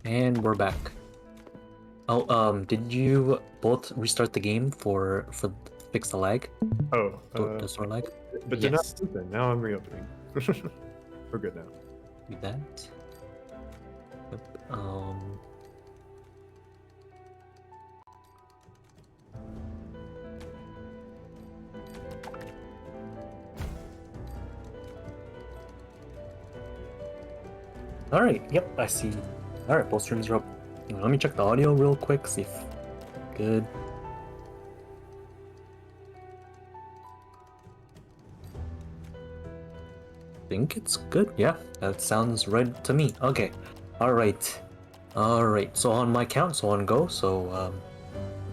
And we're back. Oh, did you both restart the game for fix the lag? Oh, The store lag? but they're not open. Now I'm reopening. We're good now. Do that. Yep. All right. Yep, I see. All right, both streams are up. Let me check the audio real quick. See if good. I think it's good. Yeah, that sounds right to me. Okay. All right. All right. So on my count, so on go. So I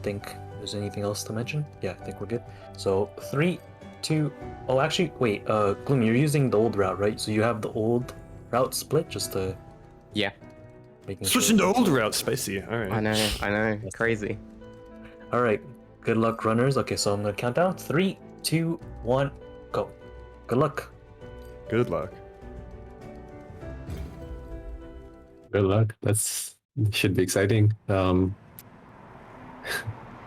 think there's anything else to mention? Yeah, I think we're good. So 3, 2. Oh, actually, wait. Gloomy, you're using the old route, right? So you have the old route split just to. Yeah. Switching to old route, spicy. All right. I know. Yes. Crazy. All right. Good luck, runners. Okay, so I'm gonna count down. 3, 2, 1, go. Good luck. Good luck. Good luck. Should be exciting.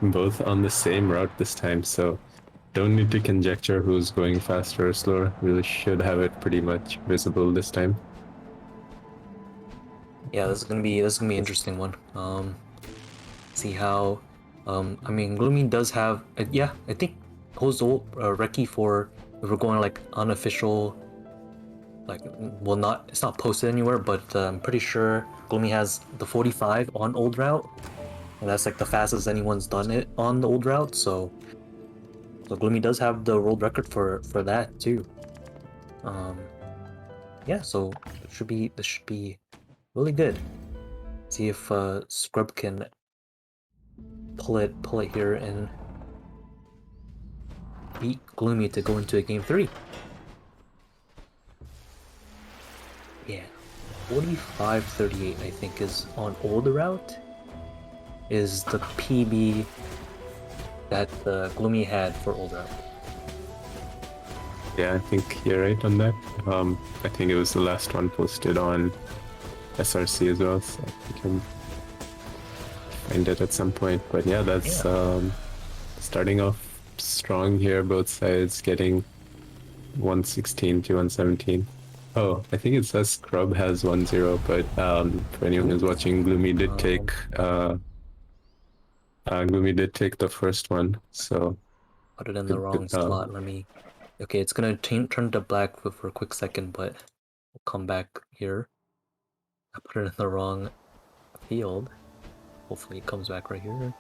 Both on the same route this time, so don't need to conjecture who's going faster or slower. Really should have it pretty much visible this time. Yeah, this is gonna be an interesting one. See how. I mean, Gloomy does have. Yeah, I think holds the recce for if we're going like unofficial. Like, well, it's not posted anywhere, but I'm pretty sure Gloomy has the 45 on old route, and that's like the fastest anyone's done it on the old route. So Gloomy does have the world record for that too. Yeah, so this should be really good. See if Scrub can pull it here and beat Gloomy to go into a game 3. Yeah, 45:38 I think is on old route. Is the PB that Gloomy had for old route. Yeah, I think you're right on that. I think it was the last one posted on SRC as well, so we can find it at some point. But yeah, that's starting off strong here, both sides getting 116 to 117. Oh, I think it says Scrub has 1-0, but for anyone who's watching, Gloomy did take the first one, so put it in the wrong slot. Let me. Okay, it's gonna turn to black for a quick second, but we'll come back here. I put it in the wrong field. Hopefully it comes back right here.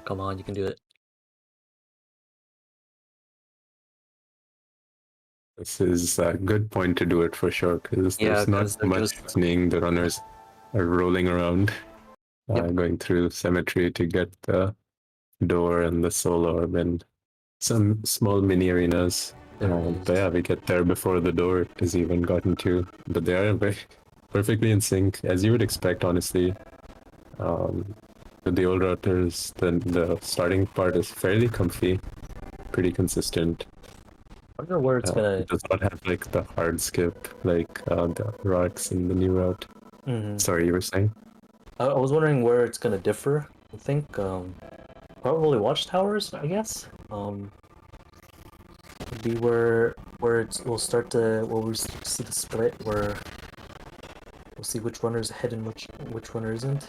Come on, you can do it. This is a good point to do it for sure, because there's not much happening. The runners are rolling around, going through cemetery to get the door and the soul orb and some small mini arenas. But yeah, we get there before the door is even gotten to. But they are very perfectly in sync, as you would expect, honestly. With the old routers, the starting part is fairly comfy, pretty consistent. I wonder where it's gonna. It does not have like the hard skip like the rocks in the new route. Sorry, you were saying? I was wondering where it's gonna differ. I think probably watchtowers, I guess. Be where we'll start to we see the split where we'll see which runner's ahead and which runner isn't.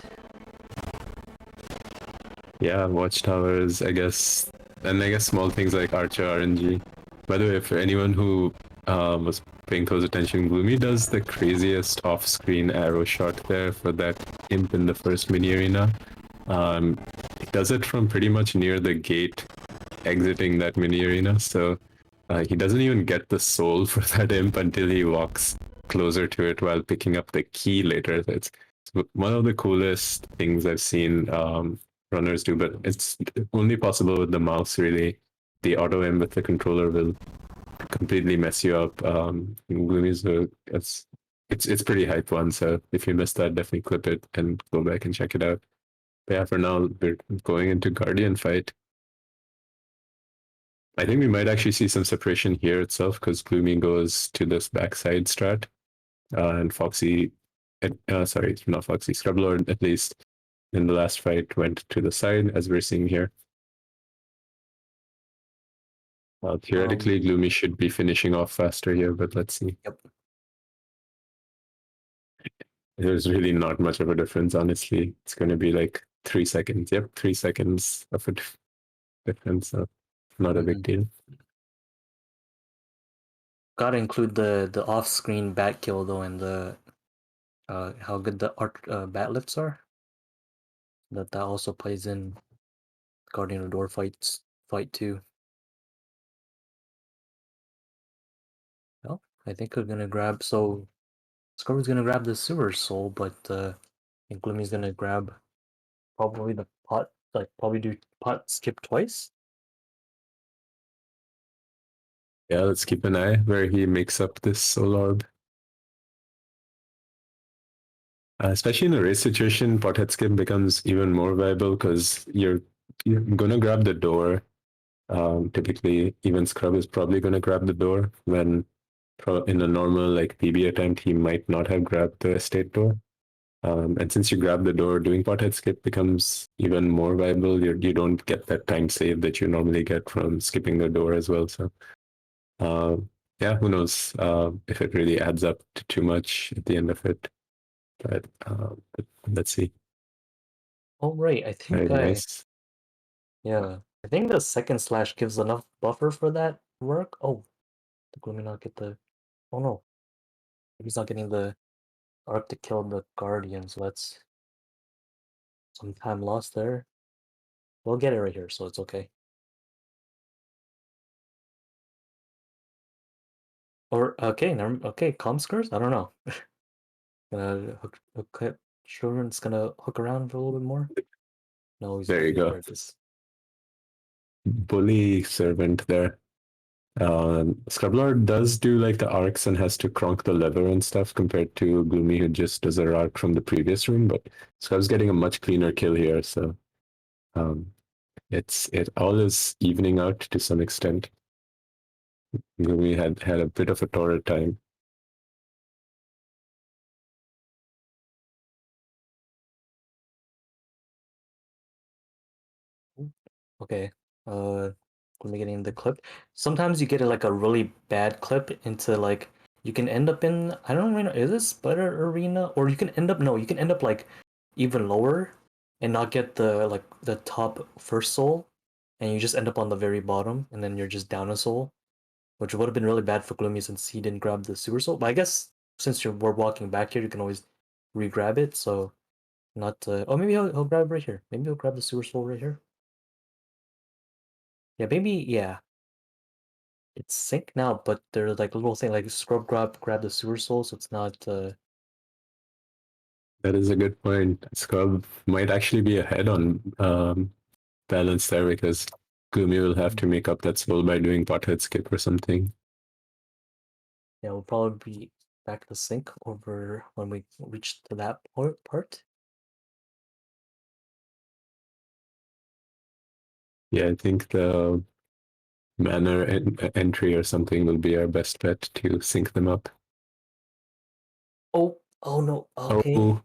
Yeah, watchtowers, I guess, and I guess small things like Archer RNG. By the way, for anyone who was paying close attention, Gloomy does the craziest off-screen arrow shot there for that imp in the first mini arena. He does it from pretty much near the gate exiting that mini arena, so he doesn't even get the soul for that imp until he walks closer to it while picking up the key later. It's one of the coolest things I've seen runners do, but it's only possible with the mouse, really. The auto aim with the controller will completely mess you up. Gloomy's it's pretty hype one, so if you missed that, definitely clip it and go back and check it out. But yeah, for now, we're going into Guardian fight. I think we might actually see some separation here itself, because Gloomy goes to this backside strat, and Foxy sorry, not Foxy, Scrublord, at least in the last fight, went to the side, as we're seeing here. Theoretically, Gloomy should be finishing off faster here, but let's see. Yep. There's really not much of a difference, honestly. It's going to be like 3 seconds. Yep, 3 seconds of a difference. So not a big deal. Gotta include the off-screen bat kill though, and the how good the bat lifts are. That also plays in Guardian of Door fight too. Well, I think we're gonna grab Scorpion's gonna grab the Sewer Soul, but I think Gloomy's gonna grab probably the pot, like probably do pot skip twice. Yeah, let's keep an eye where he makes up this soul orb. Especially in a race situation, pothead skip becomes even more viable because you're gonna grab the door. Typically, even Scrub is probably gonna grab the door when in a normal like PB attempt, he might not have grabbed the estate door. And since you grab the door, doing pothead skip becomes even more viable. You don't get that time save that you normally get from skipping the door as well. So, yeah, who knows if it really adds up to too much at the end of it. But let's see. Oh right, I think Very nice. yeah, I think the second slash gives enough buffer for that to work. Oh, the Gloomy not get the. Oh no, he's not getting the arc to kill the Guardian, so that's some time lost there. We'll get it right here, so it's okay. Or okay, calm scores? I don't know. Hook Children's gonna hook around for a little bit more. No, he's There you go. this. Bully servant there. Scrublord does do like the arcs and has to cronk the lever and stuff compared to Gloomy, who just does a arc from the previous room. But Scrub's getting a much cleaner kill here, so it all is evening out to some extent. Gloomy had a bit of a torrid time. Okay, let me get in the clip. Sometimes you get like a really bad clip into like you can end up in, I don't really know, is this Spider Arena? Or you can end up, no, you can end up like even lower and not get the like the top first soul, and you just end up on the very bottom, and then you're just down a soul, which would have been really bad for Gloomy since he didn't grab the super soul. But I guess since we're walking back here, you can always re-grab it. So not. Oh, maybe he'll grab it right here. Maybe he'll grab the super soul right here. Yeah, maybe. Yeah, it's sync now, but there's like a little thing like scrub grab the sewer soul, so it's not. That is a good point. Scrub might actually be ahead on balance there because Gloomy will have to make up that soul by doing pothead skip or something. Yeah, we'll probably be back to sync over when we reach to that part. Yeah, I think the manor entry or something will be our best bet to sync them up. Oh no. Okay. Oh,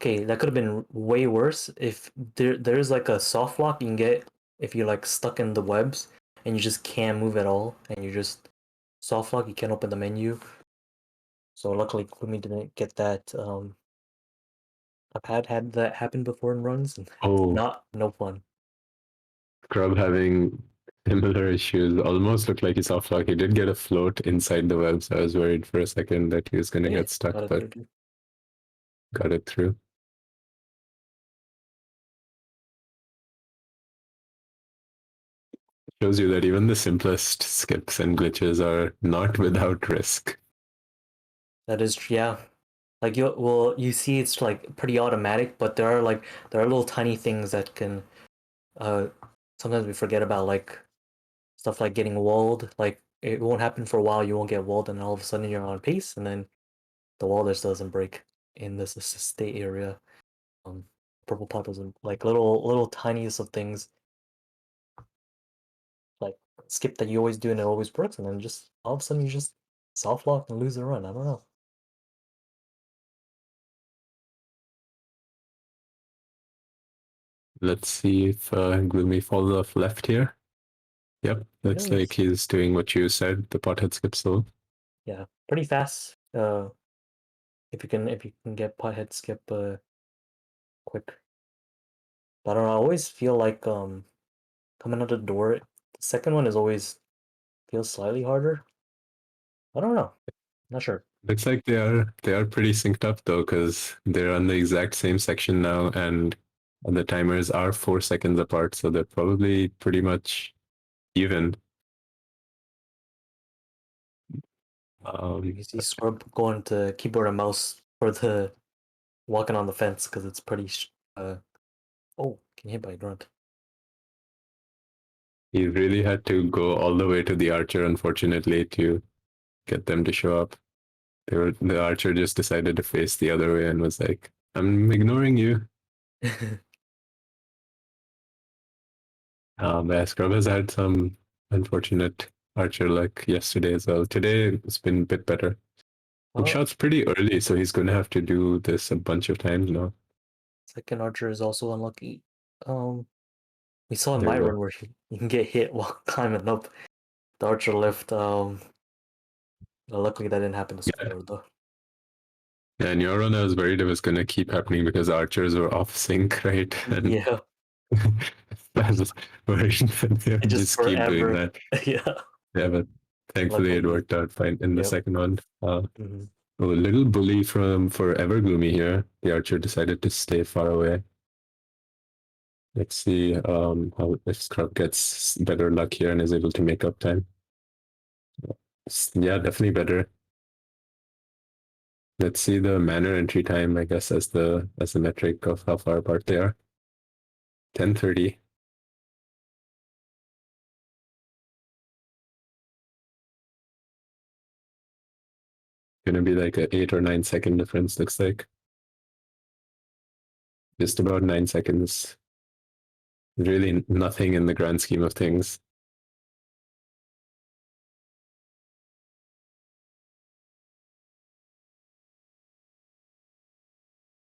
Okay, that could have been way worse if there's like a soft lock you can get if you're like stuck in the webs and you just can't move at all and you just soft lock, you can't open the menu. So luckily Gloomy didn't get that. I've had that happen before in runs and oh, no fun. Scrub having similar issues. Almost looked like he soft lock. He did get a float inside the web, so I was worried for a second that he was going to Yeah, get stuck, got it but through. got it through. Shows you that even the simplest skips and glitches are not without risk. That is, yeah. Like you see it's like pretty automatic, but there are little tiny things that can sometimes we forget about, like stuff like getting walled. Like it won't happen for a while, you won't get walled, and all of a sudden you're on pace, and then the wall just doesn't break in this estate area. Purple pot doesn't, like little tiniest of things like skip that you always do and it always works, and then just all of a sudden you just soft lock and lose the run. I don't know. Let's see if Gloomy falls off left here. Yep, looks like he's doing what you said, the pothead skip soul. Yeah, pretty fast. If you can get pothead skip quick. But I don't know, I always feel like coming out the door, the second one is always feels slightly harder. I don't know. Not sure. Looks like they are pretty synced up though, because they're on the exact same section now, and the timers are 4 seconds apart, so they're probably pretty much even. You see Scrub going to keyboard and mouse for the walking on the fence because it's pretty. Oh, can hit by a grunt. He really had to go all the way to the archer, unfortunately, to get them to show up. The archer just decided to face the other way and was like, "I'm ignoring you." Scrub has had some unfortunate archer luck yesterday as well. Today it's been a bit better. He shots pretty early, so he's going to have to do this a bunch of times now. Second archer is also unlucky. We saw in There my you go. run where you can get hit while climbing up the archer lift. Luckily that didn't happen to Scrublord though. Yeah, and your run, I was worried it was going to keep happening because archers were off sync, right? And Yeah, I was worried that they would it just just keep doing forever. that. Yeah, Yeah, but thankfully it luckily. worked out fine in the Yep. second one. Mhm. A little bully for Evergloomy here. The archer decided to stay far away. Let's see how if Scrub gets better luck here and is able to make up time. Yeah, definitely better. Let's see the manor entry time, I guess, as the metric of how far apart they are. 10:30. Gonna be like a 8 or 9 second difference, looks like. Just about 9 seconds. Really nothing in the grand scheme of things.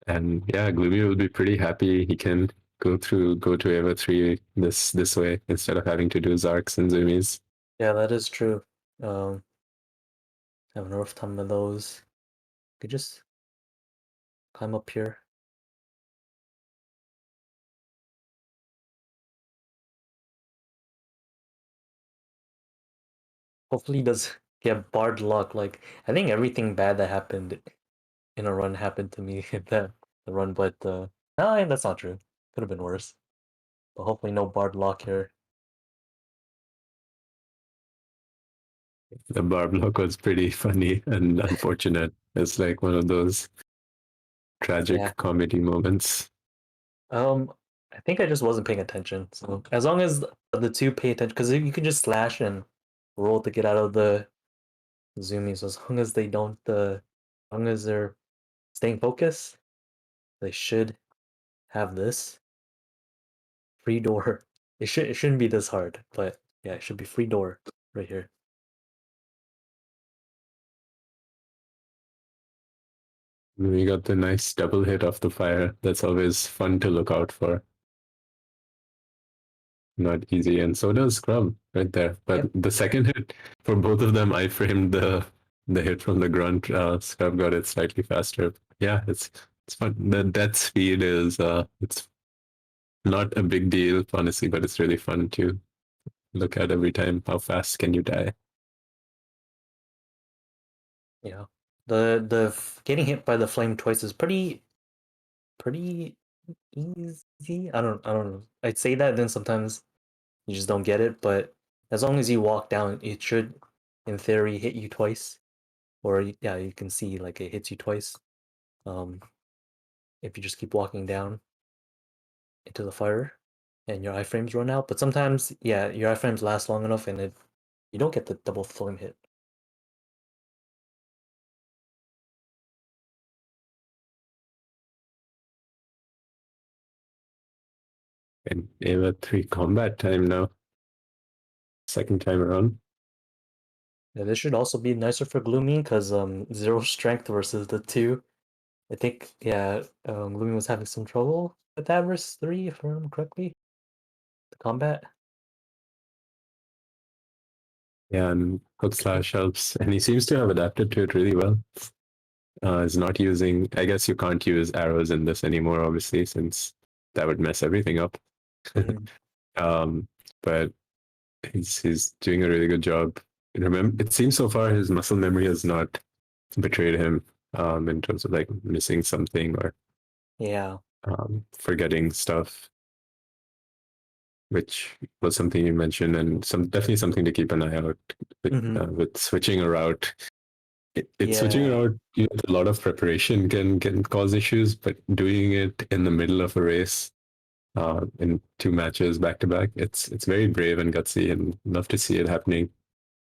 And yeah, Gloomy will be pretty happy he can go to Eva 3 this way instead of having to do Zarks and Zoomies. Yeah, that is true. Having a rough time with those. Could just climb up here. Hopefully he does get barred luck. Like I think everything bad that happened in a run happened to me in the run, but no, that's not true. Could have been worse. But hopefully no barred luck here. The bar block was pretty funny and unfortunate. It's like one of those Yeah. tragic comedy moments. I think I just wasn't paying attention. So as long as the two pay attention, because you can just slash and roll to get out of the zoomies. As long as they don't, as long as they're staying focused, they should have this free door. It shouldn't be this hard, but yeah, it should be free door right here. We got the nice double hit off the fire. That's always fun to look out for. Not easy, and so does Scrub right there. But Yep. the second hit for both of them, I framed the hit from the grunt. Scrub got it slightly faster. Yeah, it's fun. The death speed is it's not a big deal, honestly, but it's really fun to look at every time. How fast can you die? Yeah. The getting hit by the flame twice is pretty easy. I don't know. I'd say that, then sometimes you just don't get it, but as long as you walk down, it should, in theory, hit you twice. Or yeah, you can see like it hits you twice. If you just keep walking down into the fire and your iframes run out. But sometimes, yeah, your iframes last long enough and you don't get the double flame hit. And Ava 3 combat time now. Second time around. Yeah, this should also be nicer for Gloomy because 0 strength versus the 2. I think, yeah, Gloomy was having some trouble. with Avarice 3, if I remember correctly. The combat. Yeah, and hook slash helps, and he seems to have adapted to it really well. Is not using. I guess you can't use arrows in this anymore, obviously, since that would mess everything up. Mhm. um, but he's doing a really good job. Remember, it seems so far his muscle memory has not betrayed him in terms of like missing something or Yeah. forgetting stuff, which was something you mentioned, and definitely something to keep an eye out with switching a route. It's switching a Yeah. route with a lot of preparation can cause issues, but doing it in the middle of a race in two matches back to back, it's very brave and gutsy, and love to see it happening.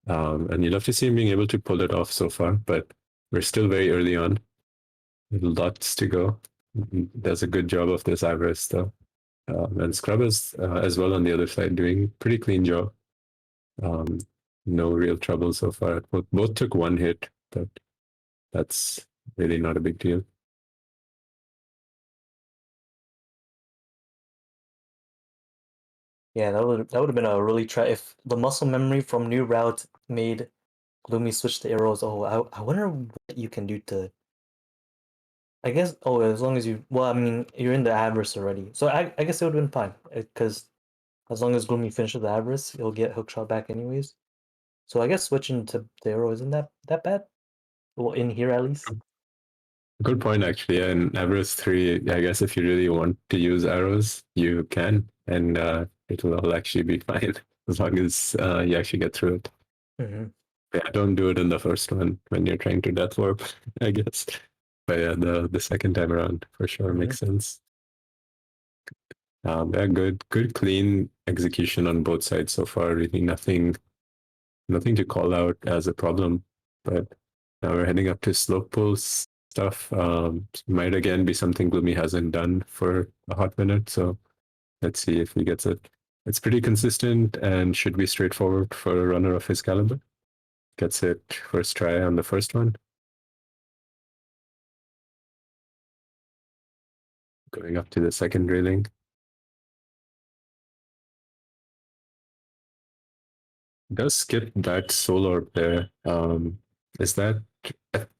And you love to see him being able to pull it off so far, but we're still very early on. Lots to go. Does a good job of this Avarice though. And Scrub is as well on the other side doing pretty clean job. Um, no real trouble so far. Both took one hit, but that's really not a big deal. Yeah, that would have been a really try if the muscle memory from new route made Gloomy switch to arrows. Oh, I wonder what you can do to. I guess. Oh, as long as you. Well, I mean, you're in the Avarice already, so I guess it would have been fine because as long as Gloomy finishes the Avarice, he'll get hookshot back anyways. So I guess switching to the arrow isn't that bad. Well, in here at least. Good point, actually. Yeah, in Everest 3, I guess if you really want to use arrows, you can, and it'll all actually be fine as long as you actually get through it. Mm-hmm. Yeah, don't do it in the first one when you're trying to death warp, I guess. But yeah, the second time around for sure Mm-hmm. makes sense. Yeah, good, clean execution on both sides so far. Really, nothing to call out as a problem. But now we're heading up to slope pulls stuff. Might again be something Gloomy hasn't done for a hot minute. So let's see if he gets it. It's pretty consistent and should be straightforward for a runner of his caliber. Gets it first try on the first one. Going up to the second railing. Does skip that soul orb there. Is that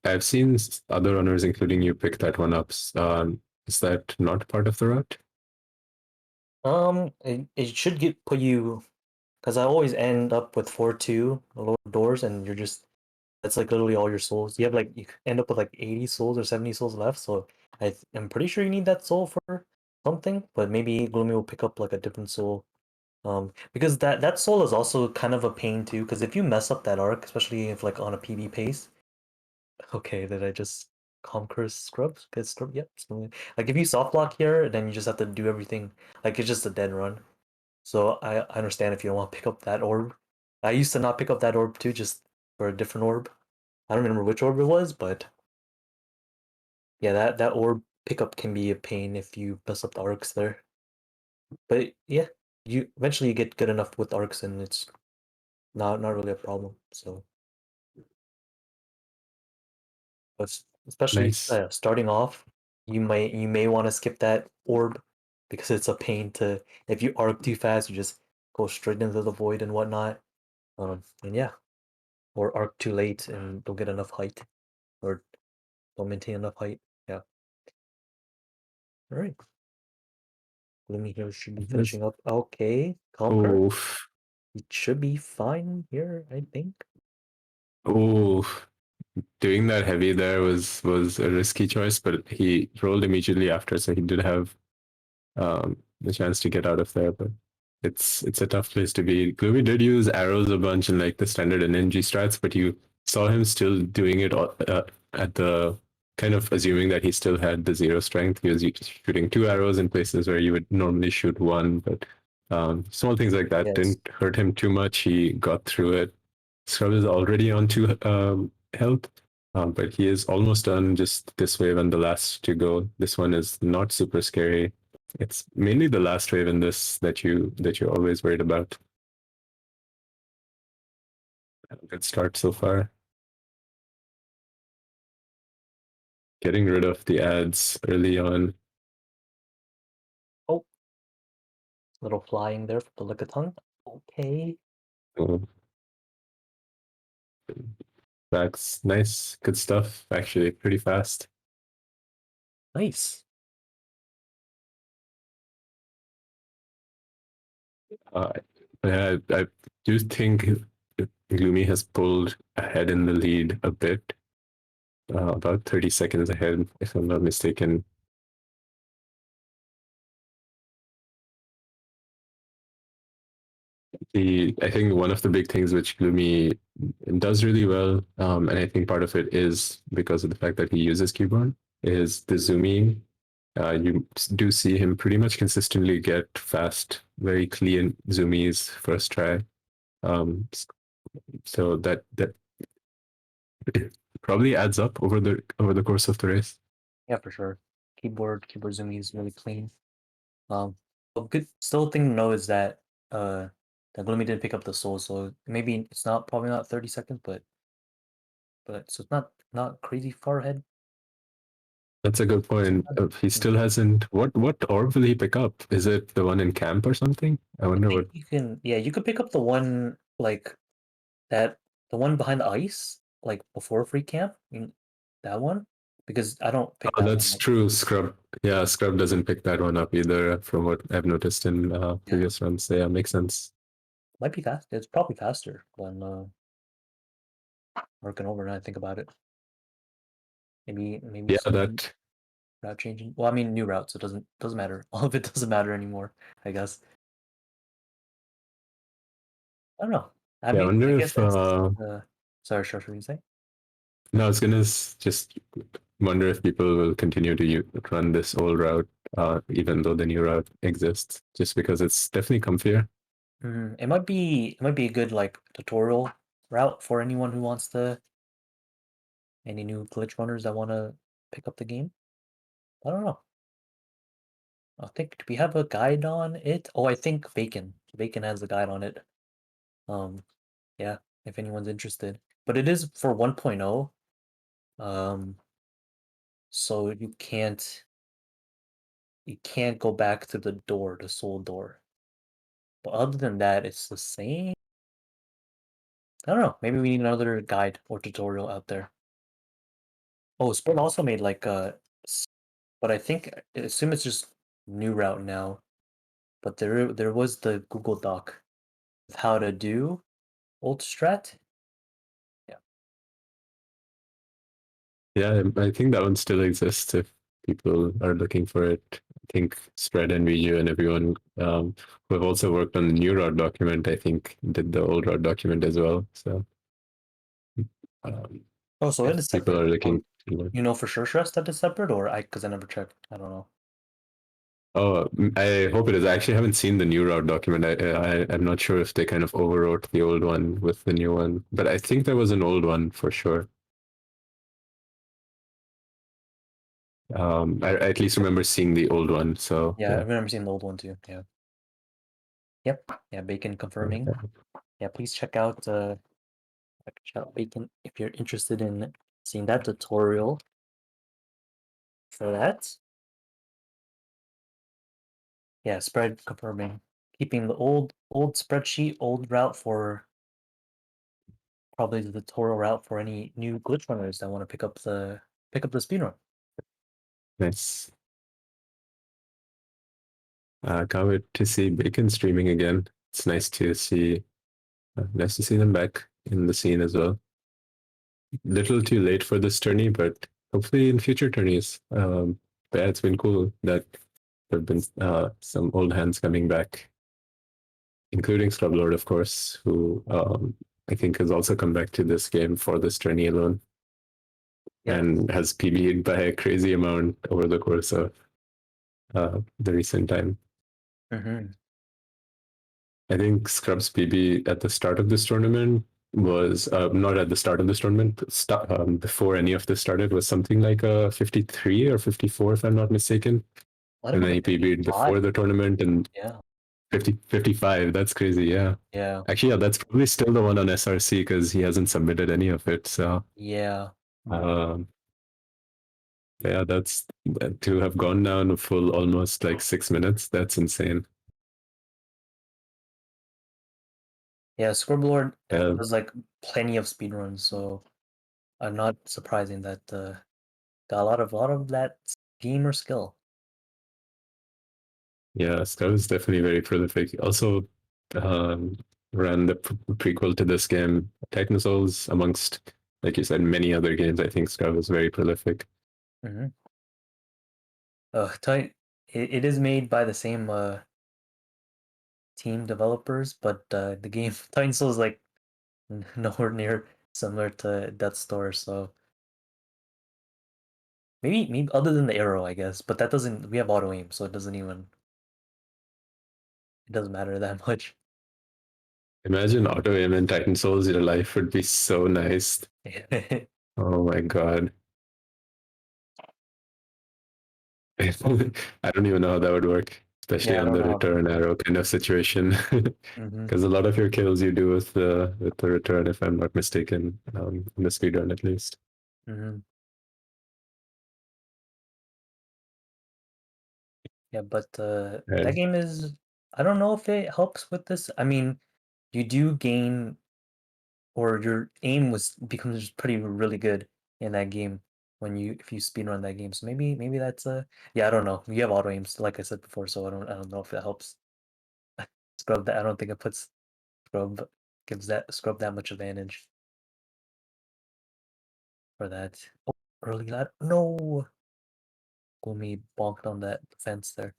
I've seen other runners, including you, pick that one up. Is that not part of the route? It should get put you because I always end up with 4-2 lower doors, and you're just that's like literally all your souls. You have like you end up with like 80 souls or 70 souls left. So I'm pretty sure you need that soul for something, but maybe Gloomy will pick up like a different soul. Because that soul is also kind of a pain too. Because if you mess up that arc, especially if like on a PB pace, okay, did I just conquer scrub? Get scrub? Yep. Like if you soft block here, then you just have to do everything. Like it's just a dead run. So I understand if you don't want to pick up that orb. I used to not pick up that orb too, just for a different orb. I don't remember which orb it was, but yeah, that orb pickup can be a pain if you mess up the arcs there. But yeah, you eventually you get good enough with arcs, and it's not really a problem. So, but especially Nice. starting off, you may want to skip that orb because it's a pain to if you arc too fast, you just go straight into the void and whatnot. And yeah, or arc too late and don't get enough height, or don't maintain enough height. Yeah. All right. Gloomy here should be finishing up. Okay, Conquer. Oof. It should be fine here, I think. Oof. Doing that heavy there was a risky choice, but he rolled immediately after, so he did have the chance to get out of there. But it's a tough place to be. Gloomy did use arrows a bunch in like the standard energy strats, but you saw him still doing it at the kind of assuming that he still had the zero strength. He was shooting two arrows in places where you would normally shoot one, but small things like that Yes. didn't hurt him too much. He got through it. Scrub is already on two health, but he is almost done. Just this wave and the last to go. This one is not super scary. It's mainly the last wave in this that you're always worried about. Good start so far. Getting rid of the ads early on. Little flying there for the Lickitung. Okay. So, that's nice, good stuff. Actually, pretty fast. Nice. Uh, I do think Gloomy has pulled ahead in the lead a bit, about 30 seconds ahead, if I'm not mistaken. I think one of the big things which Gloomy does really well, and I think part of it is because of the fact that he uses keyboard, is the zooming. You do see him pretty much consistently get fast, very clean zoomies first try. Um, so that probably adds up over the course of the race. Yeah, for sure. Keyboard zooming is really clean. A good still thing to know is that that Gloomy didn't pick up the soul, so maybe it's not probably not 30 seconds, but so it's not crazy far ahead. That's a good point. He still hasn't. What orb will he pick up? Is it the one in camp or something? I I wonder think what. you can, yeah, you could pick up the one like that, the one behind the ice, like before free camp. That one, because I don't pick Oh, that one that's up. true. Scrub. Yeah, Scrub doesn't pick that one up either, from what I've noticed in Yeah, previous runs. So yeah, makes sense. might be fast. It's probably faster than working over. Now I think about it. Maybe Yeah, some that. route changing. Well, I mean new routes. So it doesn't matter. All of it doesn't matter anymore. I guess. I don't know. I Yeah, I mean, wonder I guess if. it's. Sorry, Sure, what you say? No, I was gonna just wonder if people will continue to run this old route, even though the new route exists, just because it's definitely comfier. It might be a good like tutorial route for anyone who wants to. Any new glitch runners that want to pick up the game. I don't know. I think do we have a guide on it? Oh, I think Bacon has a guide on it. Um, yeah, if anyone's interested. But it is for 1.0. Um, so you can't go back to the door, the soul door. But other than that, it's the same. I don't know. Maybe we need another guide or tutorial out there. Oh, Spin also made like but I assume it's just new route now. But there was the Google Doc of how to do old strat. Yeah. Yeah, I think that one still exists if people are looking for it. I think Spread and VU and everyone who have also worked on the new route document, I think, did the old route document as well. So um, Oh, so it if is people separate. are Oh, looking to learn. you know for sure, Stress, that is separate, or because I never checked. I don't know. Oh, I hope it is. I actually haven't seen the new route document. I'm not sure if they kind of overwrote the old one with the new one, but I think there was an old one for sure. I at least remember seeing the old one. So Yeah, I yeah. remember seeing the old one too. Yeah. Yep. Yeah, Bacon confirming. Okay. Yeah, please check out Bacon if you're interested in seeing that tutorial for that. Yeah, spread confirming. Keeping the old spreadsheet, old route for probably the tutorial route for any new glitch runners that want to pick up the speedrun. Nice. Can't wait to see Bacon streaming again. It's nice to see them back in the scene as well. Little too late for this tourney, but hopefully in future tourneys. But yeah, it's been cool that there've been some old hands coming back, including Scrublord, of course, who I think has also come back to this game for this tourney alone Yeah. and has PB'd by a crazy amount over the course of the recent time. Mm-hmm. I think Scrub's PB at the start of this tournament was not at the start of this tournament, before any of this started, was something like a 53 or 54, if I'm not mistaken. Might have And been then he like PB'd before 55. the tournament and Yeah. 55. That's crazy. Yeah. Yeah. Actually, yeah, that's probably still the one on SRC because he hasn't submitted any of it. So, Yeah. um, yeah, to have gone down a full almost like 6 minutes. That's insane. Yeah, Scrublord Yeah, does like plenty of speedruns, so I'm not surprising that got a lot of that gamer skill. yeah, Scrub is definitely very prolific. Also, um, ran the prequel to this game, Titan Souls, amongst, like you said, many other games. I think Scrub is very prolific. Mm-hmm. Titan, it is made by the same team developers, but the game Titan Souls is like nowhere near similar to Death's Door, so maybe other than the arrow, I guess, but that doesn't we have auto aim, so it doesn't matter that much. Imagine auto aim in Titan Souls. Your life would be so nice. Oh my god. I don't even know how that would work, especially Yeah, I on don't the know how that return would work. arrow kind of situation. Mm-hmm. Because a lot of your kills you do with the return, if I'm not mistaken, in the speedrun at least. Mm-hmm. Yeah, but that And game is I don't know if it helps with this. I mean, you do gain or your aim was becomes pretty really good in that game when you if you speedrun that game. So maybe that's yeah, I don't know. You have auto aims, like I said before, so I don't know if that helps. Scrub that I don't think it puts Scrub that much advantage for that. Oh, early lad. No, Gloomy bonked on that fence there.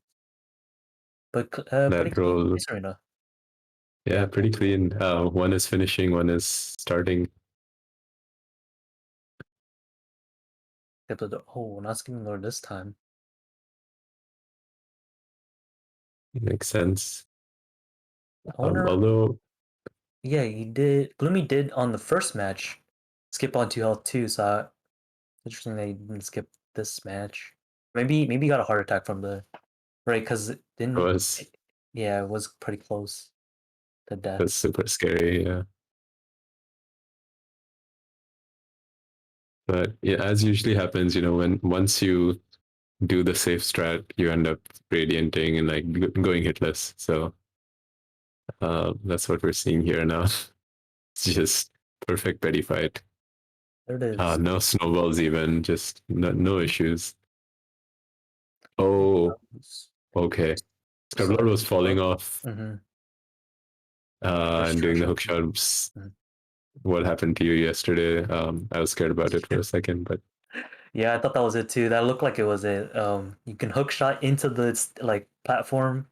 But pretty that clean roll, race arena. yeah, Yeah, pretty clean. One is finishing, one is starting. oh, not skipping Lord this time. Makes sense. I wonder. Although Yeah, he did. Gloomy did on the first match skip on 2 health too. So interesting that he didn't skip this match. Maybe he got a heart attack from the right because it it didn't. was Yeah, it was pretty close to death. was super scary, yeah. But yeah, as usually happens, when once you do the safe strat, you end up radianting and like going hitless. So that's what we're seeing here now. It's just perfect Betty fight. There it is. No snowballs even, just no issues. Oh, okay. So, Scrublord was falling off mm-hmm. and doing the hook shots. What happened to you yesterday? I was scared about it for a second, but Yeah, I thought that was it too. That looked like it was it. You can hook shot into the like platform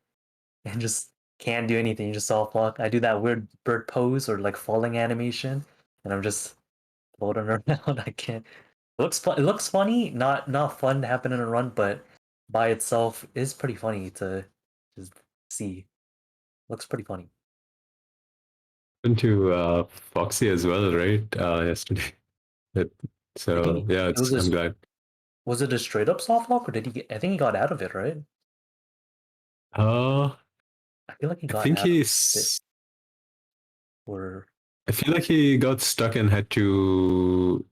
and just can't do anything. You just soft block. I do that weird bird pose or like falling animation, and I'm just floating around. I can't. It looks fun. It looks funny. Not fun to happen in a run, but by itself is pretty funny to just see. Looks pretty funny. into Foxy as well, right? Yesterday. It, Did so he? yeah, It was I'm a glad. was it a straight up soft lock or did he get? I think he got out of it, right? Uh, I feel like he I got think out of it. he's. Or I feel like he got stuck and had to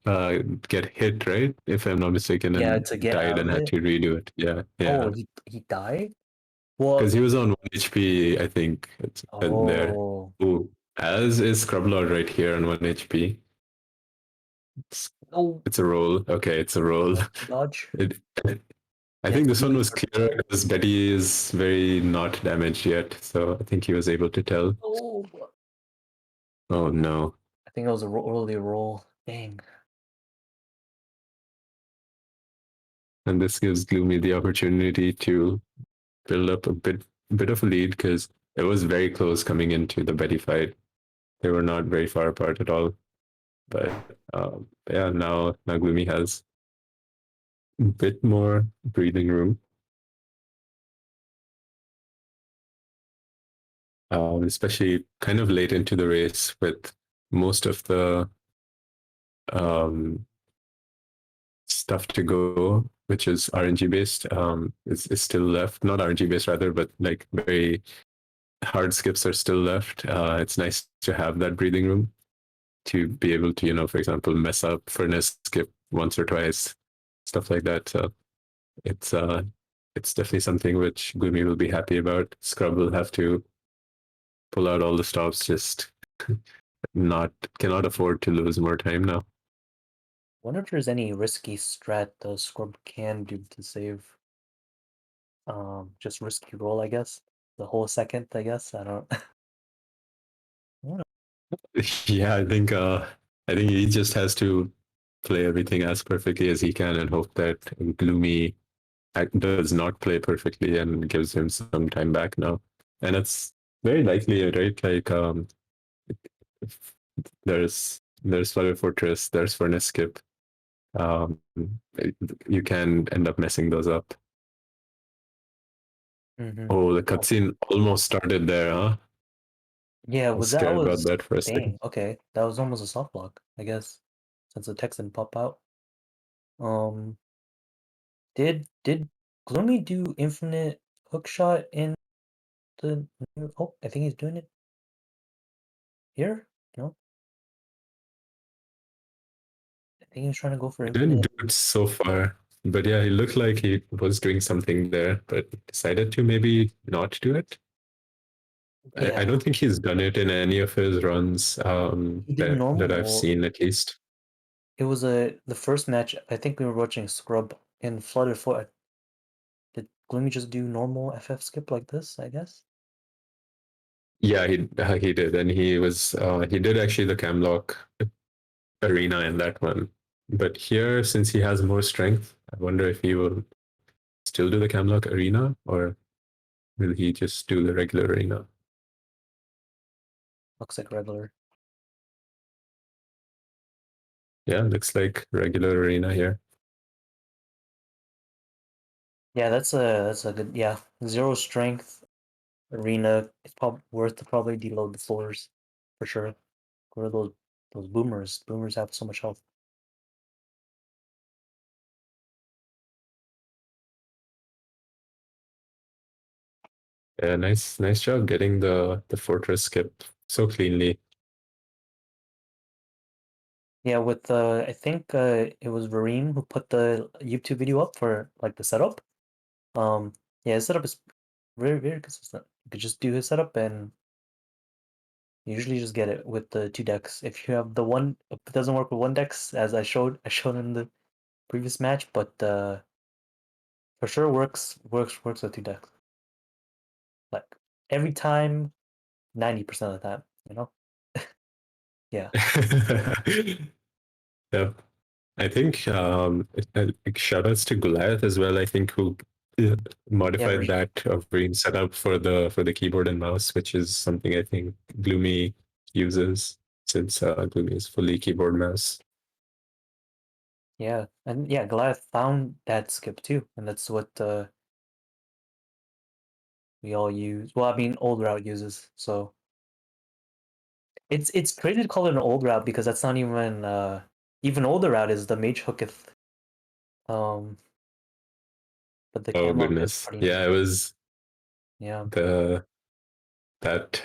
uh, get hit, right? If I'm not mistaken, yeah, and to get died out and of had it. to redo it. Yeah, Oh, yeah. he died. Well, Because he was on 1 HP, I think. It's there. oh, Ooh, as is Scrublord right here on 1 HP. It's, oh, it's a roll. Okay, it's a roll. dodge. It, I Yeah, think it's this one really was hard to clear tell. because Betty is very not damaged yet, so I think he was able to tell. Oh, Oh no. I think it was a early roll. Dang. And this gives Gloomy the opportunity to build up a bit of a lead because it was very close coming into the Betty fight. They were not very far apart at all. But yeah, now Gloomy has a bit more breathing room, especially kind of late into the race with most of the um, stuff to go, which is RNG based, is still left. Not RNG based rather, but like very hard skips are still left. It's nice to have that breathing room to be able to, for example, mess up furnace skip once or twice, stuff like that. So it's uh it's definitely something which Gloomy will be happy about. Scrub will have to pull out all the stops, just not cannot afford to lose more time now. Wonder if there's any risky strat the Scrub can do to save. Just risky roll, I guess. The whole second, I guess. I don't. Yeah, I think he just has to play everything as perfectly as he can and hope that Gloomy does not play perfectly and gives him some time back now. And it's very likely, right? Like there's Flutter Fortress, there's Furnace Skip. Um, you can end up messing those up. Mhm. Oh, the Oh, cutscene almost started there, huh? yeah, I was that scared about was that for a dang. second. Okay, that was almost a soft block, I guess, since the text didn't pop out. Um, did Gloomy do infinite hookshot in the new? Oh, I think he's doing it here. No, I think he was trying to go for He didn't infinite. do it so far, but yeah, he looked like he was doing something there, but decided to maybe not do it. I Yeah, don't think he's done it in any of his runs he did that I've normal. seen at least. It was the first match. I think we were watching Scrub in Flutter Foot. Did Gloomy just do normal FF skip like this? I guess. Yeah, he did, and he did actually the Camlock arena in that one. But here, since he has more strength, I wonder if he will still do the Camlock arena or will he just do the regular arena? Looks like regular. Yeah, looks like regular arena here. Yeah, that's a good, yeah. Zero strength arena. It's probably worth to probably deload the floors for sure. What are those boomers? Boomers have so much health. Yeah, nice job getting the fortress skip so cleanly. Yeah, with I think it was Vareem who put the YouTube video up for like the setup. Yeah, his setup is very consistent. You could just do his setup and you usually just get it with the two decks. If you have the one, if it doesn't work with one decks, as I showed in the previous match, but for sure works with two decks. Like every time, 90% of the time, you know? Yeah. Yep. I think like shout outs to Goliath as well. I think who uh, Yeah, modified Vareem. that Green setup for the keyboard and mouse, which is something I think Gloomy uses since Gloomy is fully keyboard mouse. Yeah. And yeah, Goliath found that skip too, and that's what we all use. Well, I mean old route uses. So it's crazy to call it an old route because that's not even even older route is the mage hooketh. Um but the Oh Camlock is goodness, pretty yeah, it was yeah. the that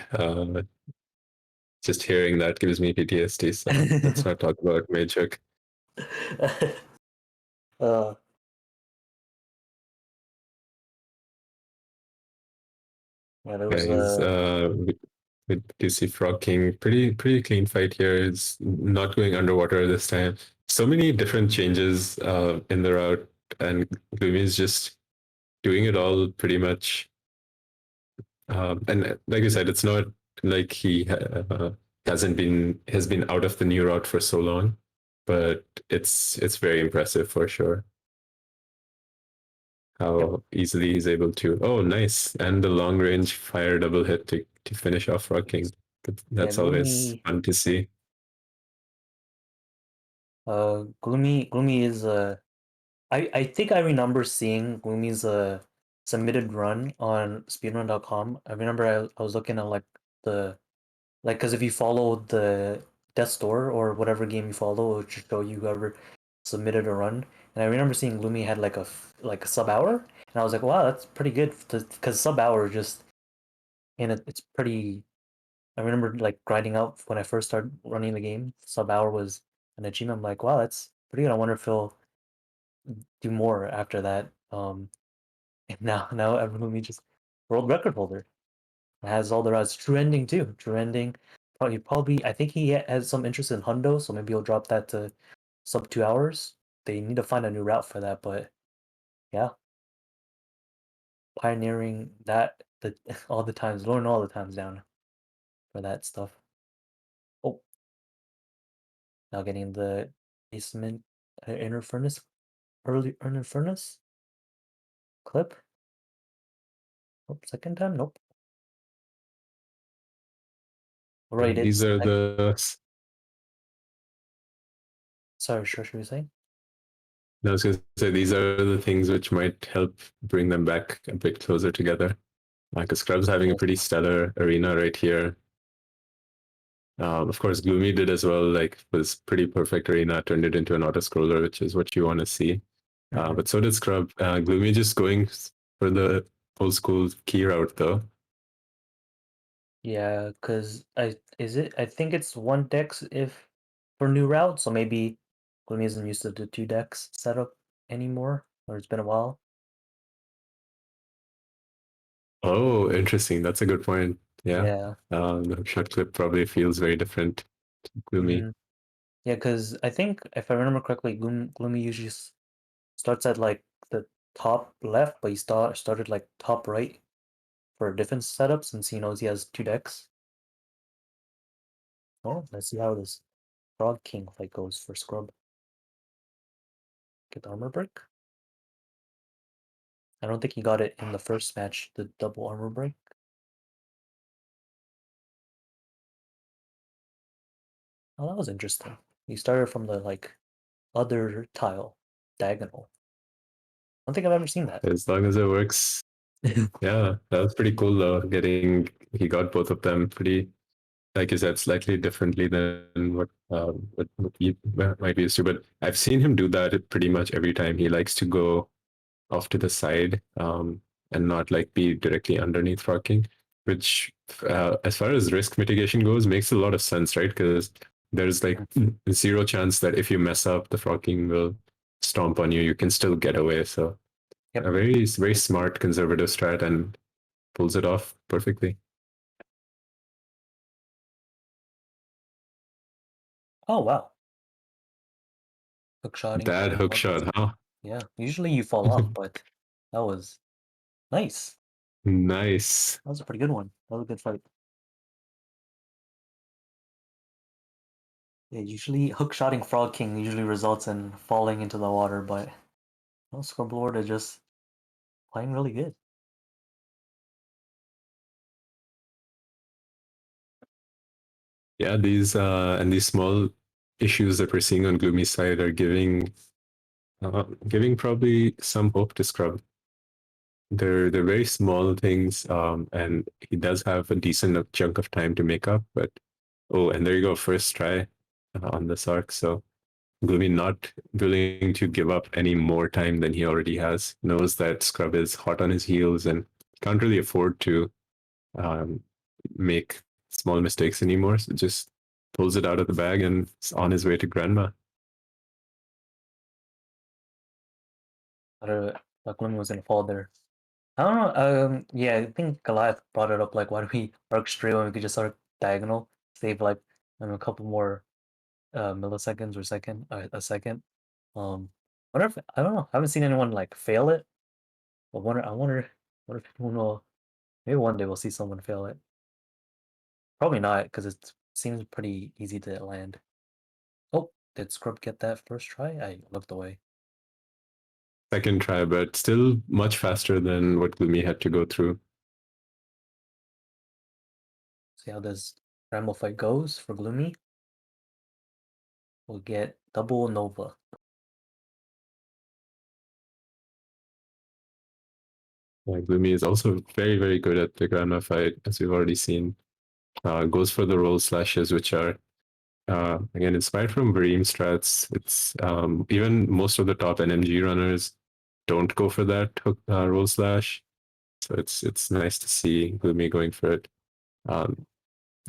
just hearing that gives me PTSD. So let's not talk about Magehook. uh yeah, there was Guys, with DC Frog King, pretty clean fight here. It's not going underwater this time. So many different changes in the route, and Gloomy is just doing it all pretty much. And like I said, it's not like he has been out of the new route for so long, but it's very impressive for sure yep. how easily he's able to. Oh, nice! And the long range fire double hit to finish off Frog King. Yeah, That's always fun to see. Gloomy is I think I remember seeing Gloomy's submitted run on speedrun.com. I remember I was looking at like the like because if you follow the Death Store or whatever game you follow, it should show you whoever submitted a run. And I remember seeing Gloomy had like like a sub hour, and I was like, wow, that's pretty good because sub hour just and it's pretty. I remember like grinding out when I first started running the game. Sub hour was an achievement. I'm like, wow, that's pretty good. I wonder if he'll do more after that. And now Evergloomy just world record holder. It has all the routes. True ending too. True ending. Probably. I think he has some interest in Hundo, so maybe he'll drop that to sub 2 hours. They need to find a new route for that, but yeah, pioneering that all the times, learn all the times down for that stuff. Oh, now getting the basement inner furnace, early inner furnace clip. Oh, second time, nope. Right, These it's are the. sorry, sure, should we say? I was going to say these are the things which might help bring them back a bit closer together. Like Scrub's having a pretty stellar arena right here. Of course, Gloomy did as well. Like was pretty perfect arena, turned it into an auto scroller, which is what you want to see. But so did Scrub. Gloomy just going for the old school key route though. Yeah, because I think it's one dex if for new route, so maybe Gloomy isn't used to the 2 decks setup anymore, or it's been a while. Oh, interesting. That's a good point. Yeah. Yeah. The hookshot clip probably feels very different to Gloomy. Yeah, because I think if I remember correctly, Gloomy usually starts at like the top left, but he started like top right for a different setup since he knows he has 2 decks. Oh, let's see how this Frog King fight goes for Scrub. Get the armor break. I don't think he got it in the first match, the double armor break. Oh, that was interesting. He started from the like other tile, diagonal. I don't think I've ever seen that. As long as it works. Yeah, that was pretty cool though. He got both of them pretty, like you said, slightly differently than what you might be used to. But I've seen him do that pretty much every time. He likes to go off to the side, and not like be directly underneath frocking, which, as far as risk mitigation goes, makes a lot of sense, right? Because there's like zero chance that if you mess up, the frocking will stomp on you. You can still get away. So Yep. a very smart conservative strat, and pulls it off perfectly. Oh wow. Hookshotting That for hook one. shot, huh? Yeah. Usually you fall off, but that was nice. Nice. That was a pretty good one. That was a good fight. Yeah, usually hookshotting Frog King usually results in falling into the water, but no, Scrublord is just playing really good. Yeah, these small issues that we're seeing on Gloomy side are giving probably some hope to Scrub. They're very small things, and he does have a decent chunk of time to make up. But oh, and there you go, first try on this arc. So Gloomy not willing to give up any more time than he already has. Knows that Scrub is hot on his heels and can't really afford to um, make small mistakes anymore. So just pulls it out of the bag and is on his way to Grandma. Like Gloomy was gonna fall there. I don't know. Yeah, I think Goliath brought it up. Like, why do we arc straight when we could just arc diagonal, save like a couple more milliseconds or a second. Wonder if I don't know. I haven't seen anyone like fail it. But wonder if anyone will. Maybe one day we'll see someone fail it. Probably not, because it seems pretty easy to land. Oh, did Scrub get that first try? I looked away. Second try, but still much faster than what Gloomy had to go through. See how this Ramble fight goes for Gloomy. We'll get double Nova. Gloomy is also very good at the Grandma fight, as we've already seen. Goes for the roll slashes, which are again inspired from Vareem strats. It's even most of the top NMG runners don't go for that roll slash, so it's nice to see Gloomy going for it. Um,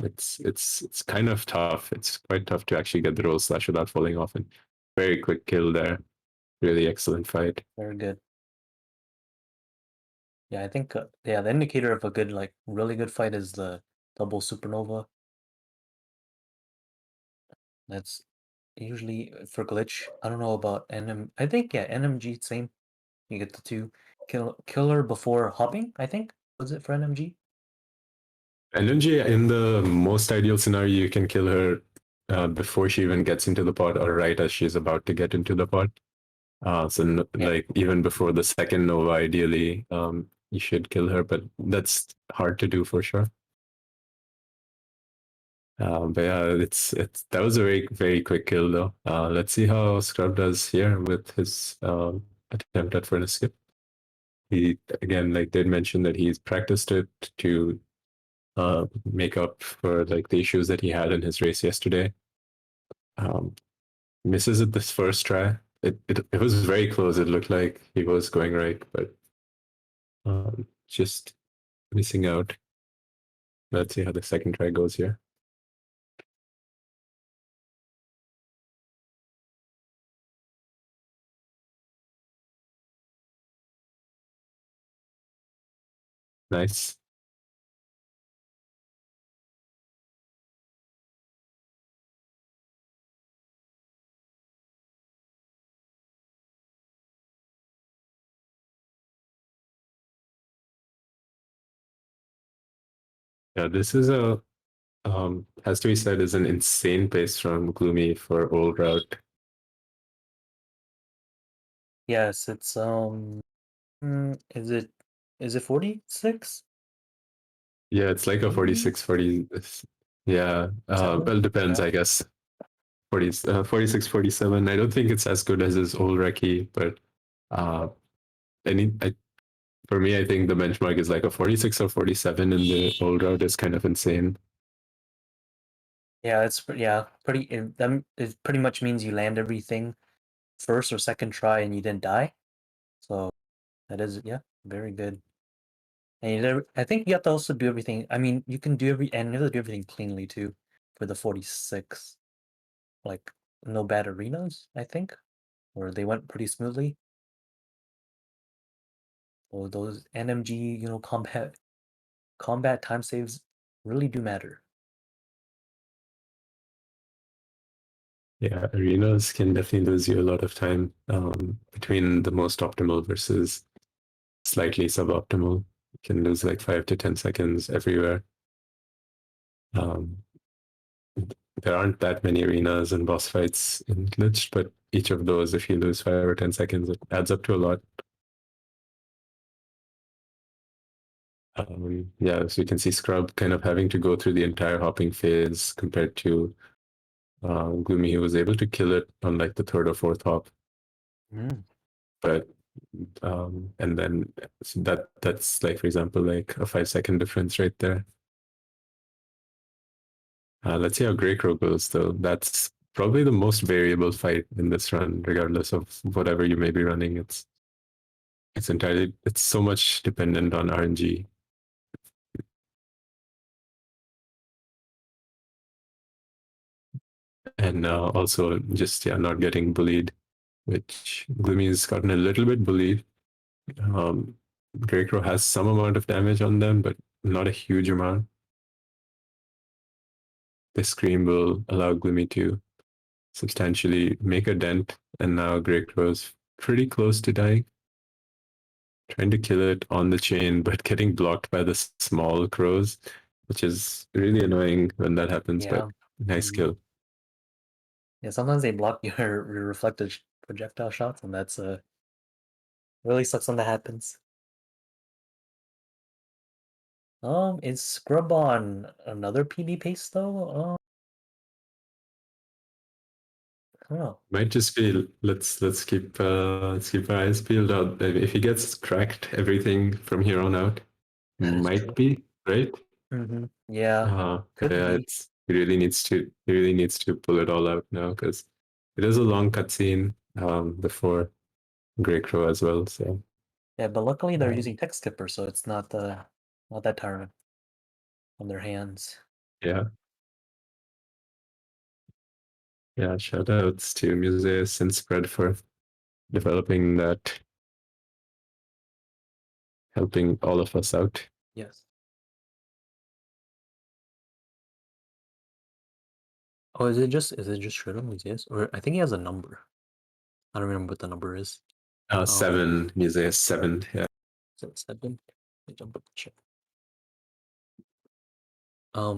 it's kind of tough. It's quite tough to actually get the roll slash without falling off, and very quick kill there. Really excellent fight. Very good. Yeah, I think yeah, the indicator of a good like really good fight is the double supernova. That's usually for glitch. I don't know about NM. I think yeah, NMG same. You get the two killer before hopping. I think was it for NMG? NMG, in the most ideal scenario, you can kill her before she even gets into the pod, or right as she's about to get into the pod. Yeah. Like even before the second nova, ideally, you should kill her, but that's hard to do for sure. But yeah, it's that was a very quick kill though. Let's see how Scrub does here with his attempt at furnace skip. He again, like did mention that he's practiced it to make up for like the issues that he had in his race yesterday. Um, Misses it this first try. It was very close. It looked like he was going right, but just missing out. Let's see how the second try goes here. Nice. Yeah, this is a has to be said is an insane pace from Gloomy for old route. Yes, it's is it 46? Yeah, it's like a 46, 40. Yeah, well, 7? depends, Yeah. I guess. 40, 46, 47. I don't think it's as good as his old recce, but uh, I, for me, I think the benchmark is like a 46 or 47 in the old route is kind of insane. Yeah, yeah, pretty it pretty much means you land everything first or second try and you didn't die. So that is yeah, very good. And I think you have to also do everything. I mean, you can do and you have to do everything cleanly too for the 46. Like no bad arenas, I think, or they went pretty smoothly. Or those NMG, combat time saves really do matter. Yeah, arenas can definitely lose you a lot of time between the most optimal versus slightly suboptimal. You can lose like 5 to 10 seconds everywhere. Um, there aren't that many arenas and boss fights in glitched, but each of those, if you lose 5 or 10 seconds, it adds up to a lot. Yeah, so you can see Scrub kind of having to go through the entire hopping phase compared to Gloomy, who was able to kill it on like the third or fourth hop. Mm. But and then so that's like, for example, like a 5 second difference right there. Let's see how Grey Crow goes though. That's probably the most variable fight in this run, regardless of whatever you may be running. It's so much dependent on RNG. And also just yeah, not getting bullied, which Gloomy's gotten a little bit bullied. Um, Grey Crow has some amount of damage on them, but not a huge amount. This scream will allow Gloomy to substantially make a dent, and now Grey Crow's pretty close to dying. Trying to kill it on the chain, but getting blocked by the small crows, which is really annoying when that happens, but Yeah. nice Mhm. kill. Yeah, sometimes they block your reflected projectile shots, and that's really sucks when that happens. Is Scrub on another PB pace though? I don't know. Might just be let's keep our eyes peeled out. If he gets cracked everything from here on out, That's might true. be right. Yeah, could Yeah, be. it's he really needs to pull it all out now because it is a long cutscene before Grey Crow as well. So Yeah, but luckily they're um, using text skipper, so it's not that tiring on their hands. yeah, yeah. Shout outs to Museus and Spread for developing that. helping all of us out. Yes. Oh, is it just Shredder? Yes, or I think he has a number. I don't remember what the number is. 7, Musea 7. Yeah. Is it 7? Let me jump up the check.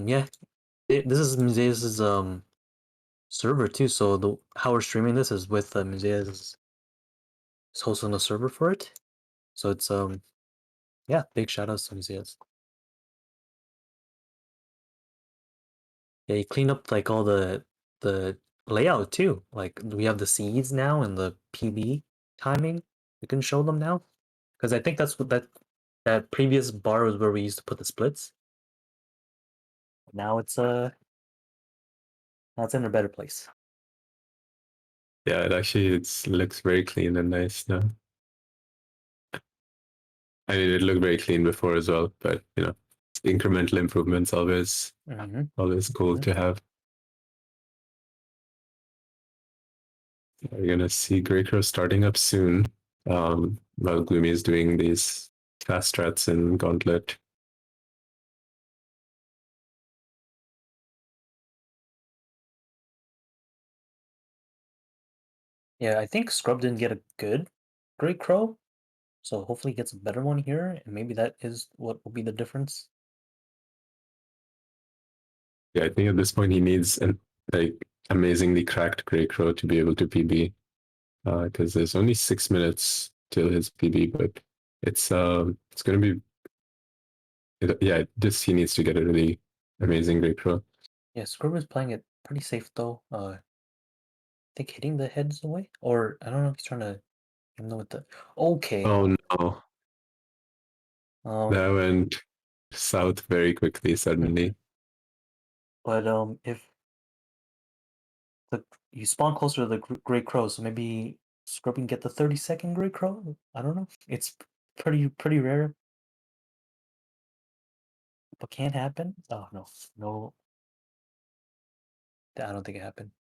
Yeah, this is Musea's server too. So the how we're streaming this is with Musea's hosting a server for it. So it's yeah, big shout outs to Musea's. Yeah, you clean up like all the layout too. Like we have the seeds now and the PB timing. You can show them now because I think that's what that previous bar was where we used to put the splits. Now now it's in a better place. Yeah, it looks very clean and nice now. I mean, it looked very clean before as well, but incremental improvements always cool to have. We're gonna see Greycrow starting up soon, while Gloomy is doing these fast strats in Gauntlet. Yeah, I think Scrub didn't get a good Great Crow, so hopefully he gets a better one here, and maybe that is what will be the difference. Yeah, I think at this point he needs an amazingly cracked Greycrow to be able to PB, because there's only 6 minutes till his PB, but it's gonna be just he needs to get a really amazing Greycrow. Yeah, Scrub is playing it pretty safe though. I think hitting the heads away, or I don't know if he's trying to hit them with the. Okay. Oh no, that went south very quickly suddenly. But if you spawn closer to the Great Crow, so maybe Scrub can get the 30-second Great Crow. I don't know. It's pretty rare, but can happen. Oh no, I don't think it happened.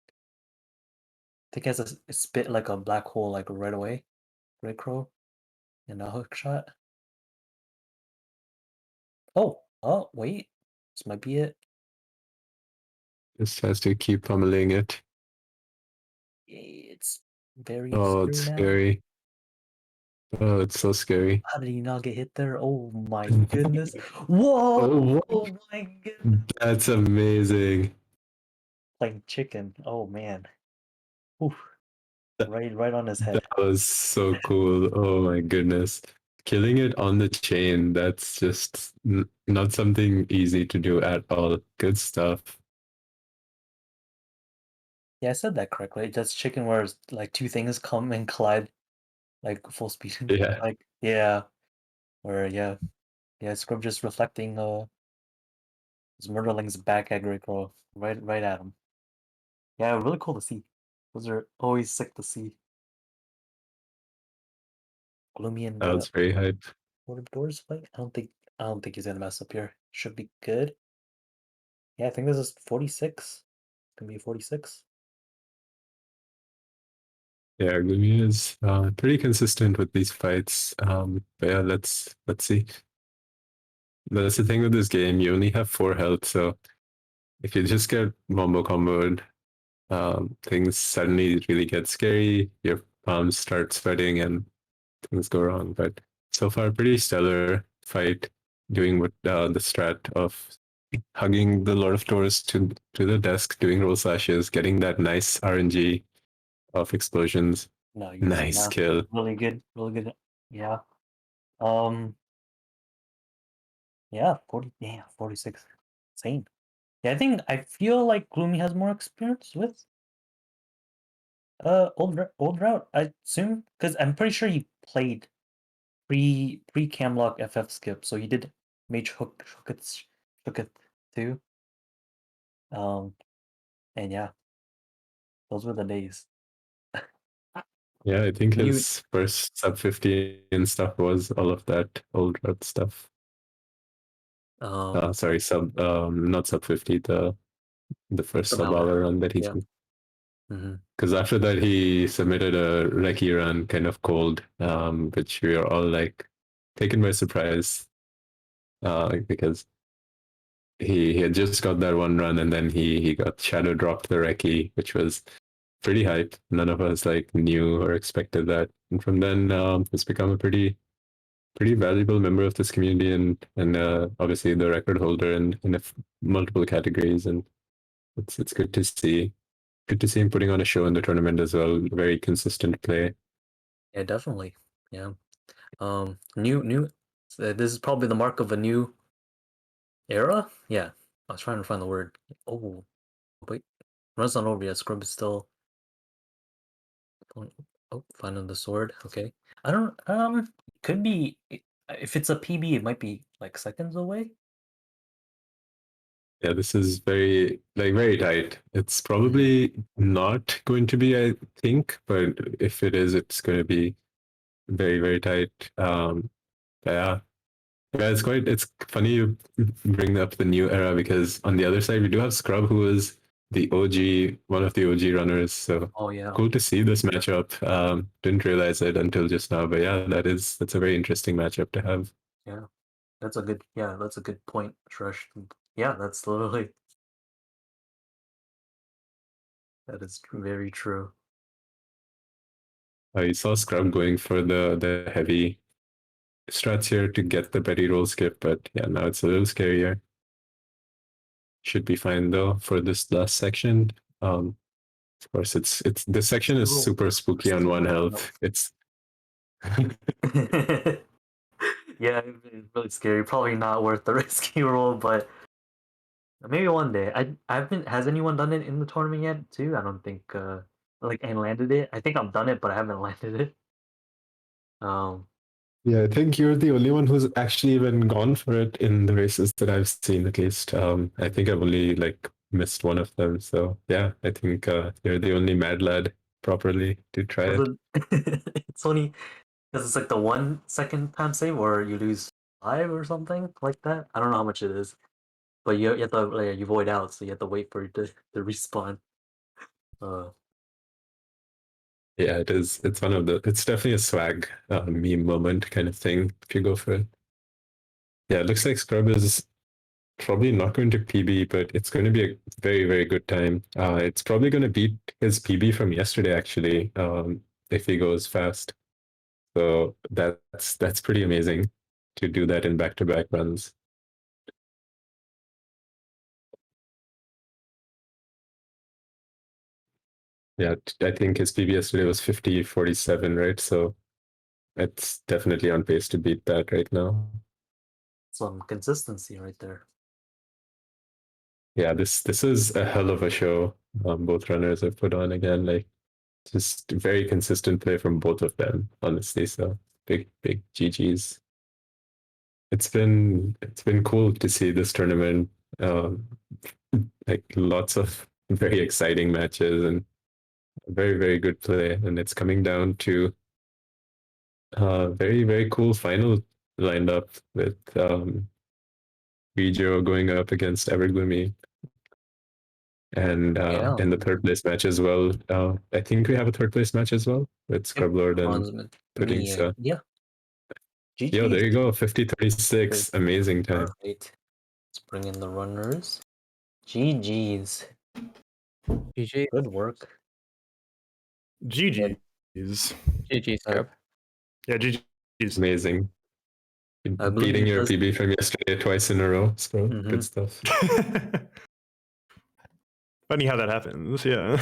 I think it has a spit like a black hole, like right away. Great Crow and a hook shot. Oh wait, this might be it. Just has to keep pummeling it. It's very Oh, scary it's now. scary. Oh, it's so scary. How did he not get hit there? Oh my goodness! Whoa! Oh, Oh my goodness! that's amazing. Playing chicken. Oh man. Oof. That, Right on his that head. was so cool. Oh my goodness. Killing it on the chain, that's just not something easy to do at all. Good stuff. Yeah, I said that correctly. That's chicken where like two things come and collide like full speed. Yeah. Like yeah, where yeah, Scrub just reflecting his murderlings back at Greco. Right at him. Yeah, really cool to see. Those are always sick to see. Gloomy and That was very hype. what doors fight? I don't think he's gonna mess up here. Should be good. Yeah, I think this is 46. It's gonna be 46. Yeah, Gloomy is pretty consistent with these fights. But yeah, let's see. That's the thing with this game. You only have 4 health, so if you just get wombo comboed, things suddenly really get scary. Your palms start sweating and things go wrong. But so far, pretty stellar fight. Doing what the strat of hugging the Lord of Doors to the desk, doing roll slashes, getting that nice RNG of explosions. No, easy Nice now. kill. Really good, really good. Yeah. Um. Yeah, 40. Yeah, 46. Insane. Yeah, I feel like Gloomy has more experience with old route. I assume because I'm pretty sure he played pre Camlock FF skip, so he did Mage hook it too. Um, and yeah, those were the days. Yeah, I think You his first sub 50 and stuff was all of that old route stuff. Sorry, sub not sub 50, the first some sub hour run that he yeah. did. Mm-hmm. Because after that he submitted a recce run kind of cold, which we are all like, taken by surprise because he had just got that one run and then he got shadow dropped the recce, which was pretty hype. None of us like knew or expected that, and from then it's become a pretty valuable member of this community and obviously the record holder in multiple categories, and it's good to see. Good to see him putting on a show in the tournament as well. Very consistent play. Yeah, definitely. Yeah. New. This is probably the mark of a new era. Yeah, I was trying to find the word. Oh, wait, run's not over yet. Scrub is still. Oh, finding the sword. Okay. I don't. Could be if it's a PB, it might be like seconds away. Yeah, this is very tight. It's Mhm. probably not going to be, I think, but if it is, it's going to be very tight. Yeah, yeah, it's funny you bring up the new era because on the other side we do have Scrub, who is the OG, one of the OG runners. So Oh yeah, cool to see this matchup. Didn't realize it until just now, but yeah, that's a very interesting matchup to have. yeah. That's a good point, Shresh. Yeah, that's literally that is very true. You saw Scrub going for the heavy strats here to get the Betty roll skip, but yeah, now it's a little scarier. Should be fine though for this last section. Of course, it's this section is Still, super spooky on still one not health. enough. It's Yeah, it's really scary. Probably not worth the rescue roll, but maybe one day. I've been. Has anyone done it in the tournament yet too? I don't think. Like and landed it. I think I've done it, but I haven't landed it. Um. Yeah, I think you're the only one who's actually even gone for it in the races that I've seen, at least. I think I've only like missed one of them. So yeah, I think you're the only mad lad properly to try Was it. it's only because it's like the 1 second time save, or you lose 5 or something like that. I don't know how much it is, but you have to like you void out, so you have to wait for it to respawn. Uh. Yeah, it is. It's one of the. It's definitely a swag meme moment kind of thing if you go for it. Yeah, it looks like Scrub is probably not going to PB, but it's going to be a very good time. It's probably going to beat his PB from yesterday, actually, if he goes fast. So that's pretty amazing to do that in back-to-back runs. Yeah, I think his PB yesterday was 50:47, right? So it's definitely on pace to beat that right now. Some consistency right there. Yeah, this is a hell of a show. Both runners have put on again, like just very consistent play from both of them, honestly. So big GGs. It's been cool to see this tournament. Um, like lots of very exciting matches and very good play, and it's coming down to very cool final lined up with Vijo going up against Evergloomy, and Yeah. in the third place match as well. I think we have a third place match as well with Yep. Scrublord and Bronzeman. Pudding. Me. So Yeah. yo, GG's. there you go, 50:36, amazing time. Perfect. Let's bring in the runners. GG's. GG. Good work. GG's. GG, Uh, Scrub. Yeah, GG's. Amazing. Beating Gloomy your does. PB from yesterday twice in a row. So good stuff. Funny how that happens. Yeah.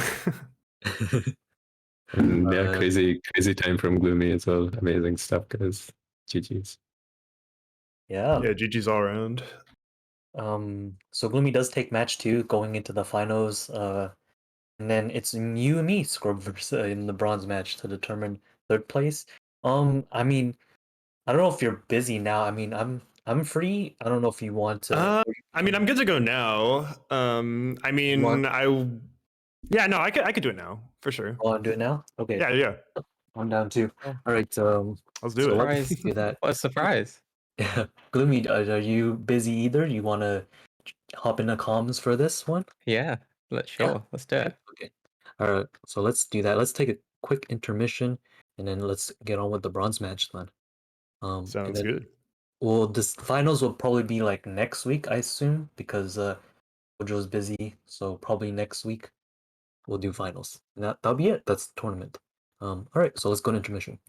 And yeah, Uh, crazy time from Gloomy as well. Amazing stuff, guys. GG's. yeah. Yeah, GG's all around. So Gloomy does take match 2 going into the finals. And then it's you and me, Scrub, in the bronze match to determine third place. I mean, I don't know if you're busy now. I mean, I'm free. I don't know if you want to. I mean, I'm good to go now. I mean, yeah, no, I could do it now for sure. Want to do it now? Okay. Yeah. I'm down too. Oh. All right. Let's do So it. let's Surprise. do that. What a surprise. Yeah. Gloomy, are you busy either? You want to hop into comms for this one? Yeah, Yeah. let's do it. Okay. All right. So let's do that. Let's take a quick intermission, and then let's get on with the bronze match then. And Sounds then, good. well, this finals will probably be like next week, I assume, because Jojo's busy. So probably next week we'll do finals. And that'll be it. That's the tournament. All right, so let's go to intermission.